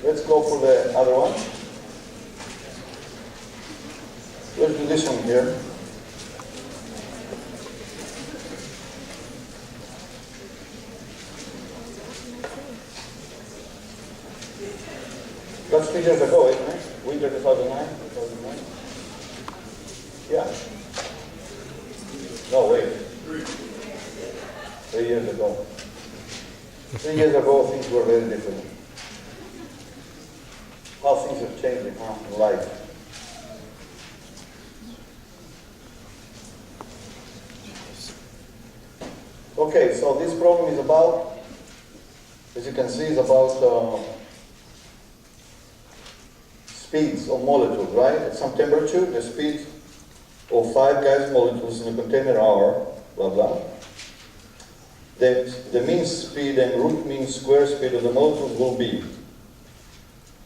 let's go for the other one. Let's do this one here. That's 3 years ago, isn't it? Winter 2009, 2009. Yeah. No, wait. 3 years ago. 3 years ago, things were very different. How things have changed in life. Okay, so this problem is about, as you can see, is about speeds of molecules, right? At some temperature, the speed of 5 gas molecules in a container are, blah, blah. The mean speed and root mean square speed of the molecules will be.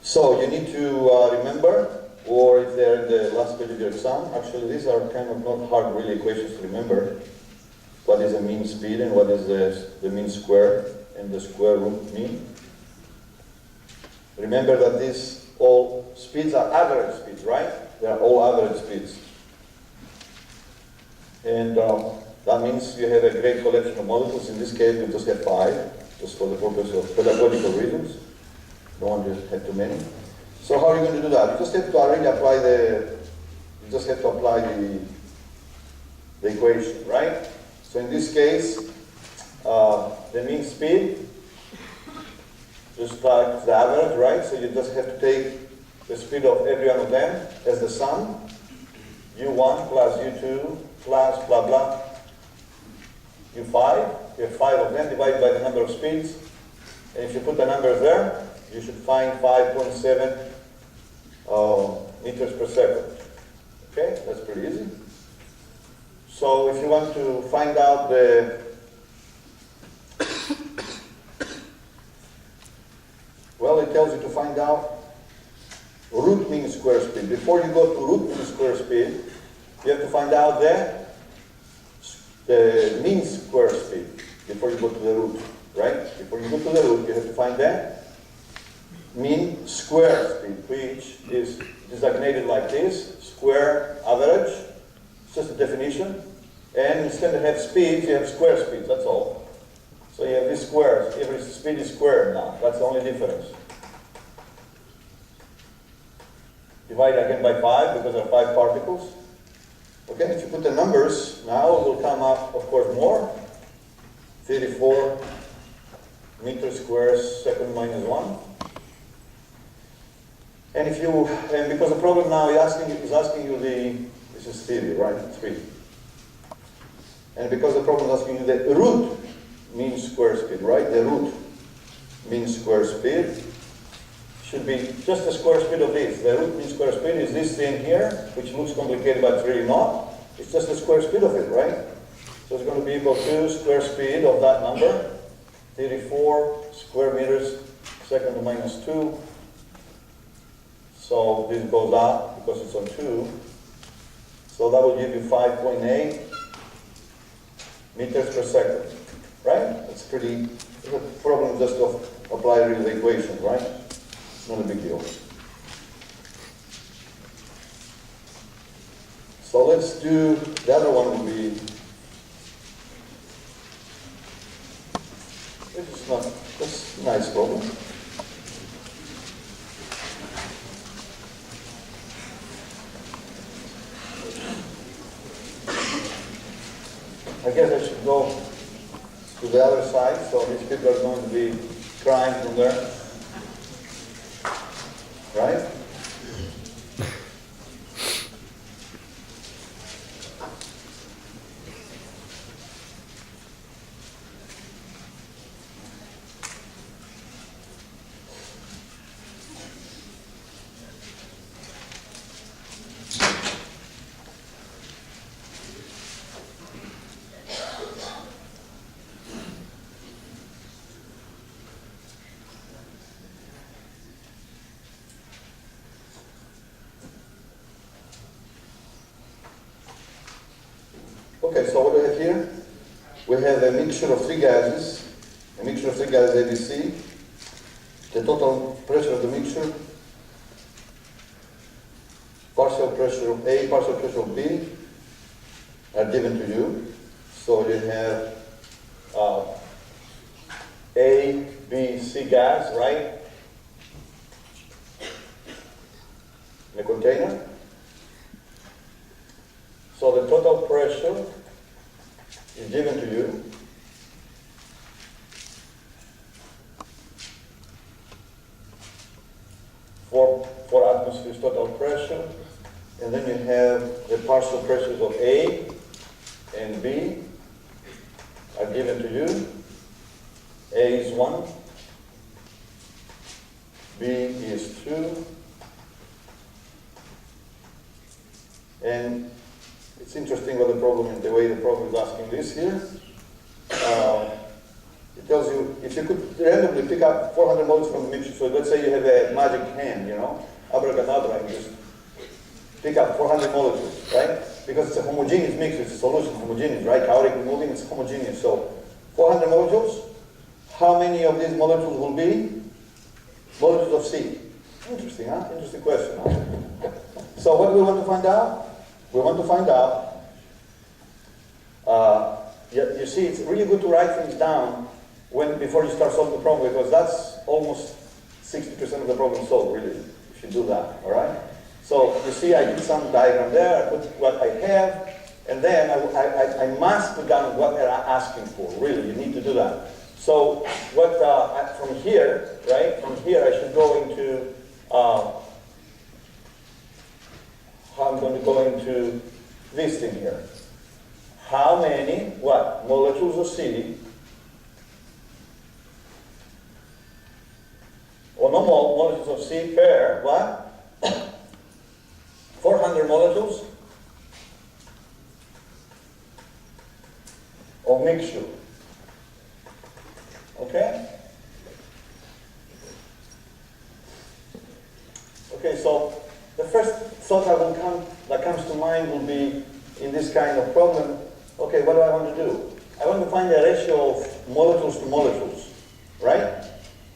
So you need to remember, or if they're in the last page of your exam, actually these are kind of not hard really equations to remember. What is the mean speed and what is the mean square and the square root mean. Remember that these all speeds are average speeds, right? They are all average speeds. And that means you have a great collection of molecules. In this case, we just have 5, just for the purpose of pedagogical reasons. Don't want to have too many. So how are you going to do that? You just have to already apply the equation, right? So in this case, the mean speed, just like the average, right? So you just have to take the speed of every one of them as the sum, u1 plus u2 plus blah blah, u5. You have 5 of them divided by the number of speeds. And if you put the numbers there, you should find 5.7 meters per second. Okay, that's pretty easy. So if you want to find out the well, it tells you to find out root mean square speed. Before you go to root mean square speed, you have to find out the mean square speed before you go to the root, right? Before you go to the root, you have to find the mean square speed, which is designated like this, square average. It's just a definition. And instead of have speeds, you have square speeds, that's all. So you have these squares. Every speed is squared now. That's the only difference. Divide again by 5 because there are 5 particles. Okay, if you put the numbers, now it will come up, of course, more. 34 meters squared second minus 1. And because the problem now is asking you this is theory, right? 3. And because the problem is asking you the root mean square speed, right? The root mean square speed should be just the square speed of this. The root mean square speed is this thing here, which looks complicated but it's really not. It's just the square speed of it, right? So it's going to be equal to square speed of that number, 34 square meters second to minus 2. So this goes up because it's on 2. So that will give you 5.8 meters per second, right? It's a problem just to apply really the equation, right? Not a big deal. So let's do, the other one will be, this is a nice problem. I guess I should go to the other side, so these people are going to be crying from there. Right? Okay, so what do we have here? We have a mixture of 3 gases, ABC. The total pressure of the mixture, partial pressure of A, partial pressure of B are given to you. So you have A, B, C gas, right? In a container. So the total pressure is given to you. For atmospheres total pressure, and then you have the partial pressures of A and B are given to you. A is 1, B is 2, and it's interesting what the problem is, the way the problem is asking this here. It tells you if you could randomly pick up 400 molecules from the mixture. So let's say you have a magic hand, you know, abracadabra, and just pick up 400 molecules, right? Because it's a homogeneous mixture, it's a solution, homogeneous, right? Chaotic moving, it's homogeneous. So 400 molecules, how many of these molecules will be molecules of C? Interesting, huh? Interesting question, huh? So what do we want to find out? We want to find out, you see, it's really good to write things down before you start solving the problem, because that's almost 60% of the problem solved, really, if you do that, all right? So you see, I did some diagram there, I put what I have, and then I must put down what they're asking for, really, you need to do that. So what, from here, right, from here I should go into, I'm going to go into this thing here. How many, what, molecules of C, or no molecules of C per, what? 400 molecules of mixture. Okay? Okay, so the first thought that comes to mind will be, in this kind of problem, okay, what do I want to do? I want to find the ratio of molecules to molecules, right?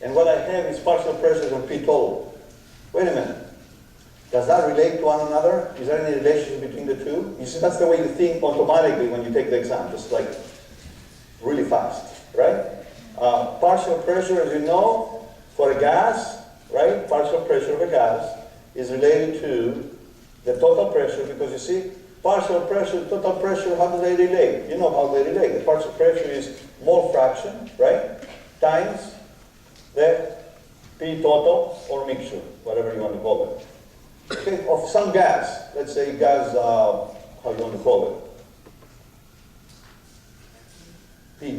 And what I have is partial pressures on P total. Wait a minute. Does that relate to one another? Is there any relationship between the two? You see, that's the way you think automatically when you take the exam, just like really fast, right? Partial pressure, as you know, for a gas, right? Partial pressure of a gas is related to the total pressure, because you see, partial pressure, total pressure, how do they relate? You know how they relate. The partial pressure is mole fraction, right? Times the P total or mixture, whatever you want to call it. Okay, of some gas, let's say gas, how you want to call it?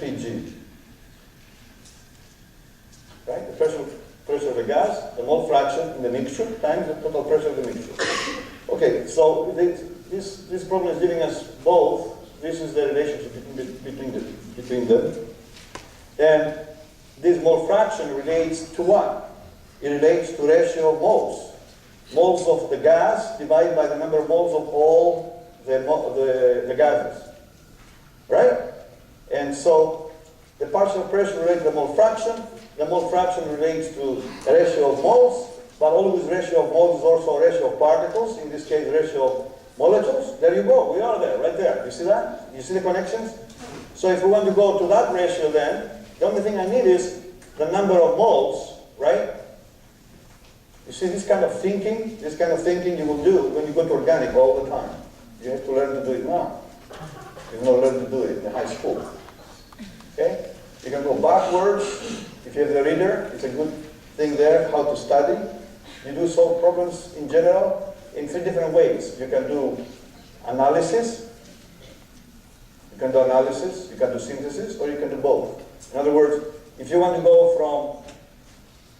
PG. Right? The pressure of the gas, the mole fraction in the mixture times the total pressure of the mixture. Okay, so this problem is giving us both. This is the relationship between them. And this mole fraction relates to what? It relates to ratio of moles. Moles of the gas divided by the number of moles of all the gases. Right? And so the partial pressure relates to the mole fraction. The mole fraction relates to a ratio of moles, but always ratio of moles is also a ratio of particles, in this case ratio of molecules. There you go, we are there, right there. You see that? You see the connections? So if we want to go to that ratio then, the only thing I need is the number of moles, right? You see this kind of thinking you will do when you go to organic all the time. You have to learn to do it now. You don't learn to do it in high school. Okay? You can go backwards. If you have the reader, it's a good thing there, how to study. You do solve problems in general in 3 different ways. You can do analysis, you can do synthesis, or you can do both. In other words, if you want to go from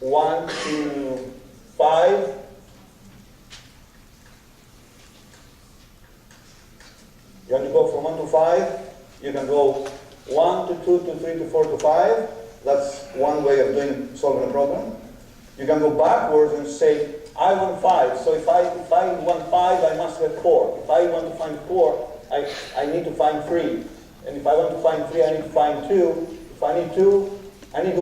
1 to 5, you want to go from 1 to 5, you can go 1 to 2 to 3 to 4 to 5. That's one way of solving a problem. You can go backwards and say, I want 5. So if I want 5, I must have 4. If I want to find 4, I need to find 3. And if I want to find 3, I need to find 2. If I need 2, I need to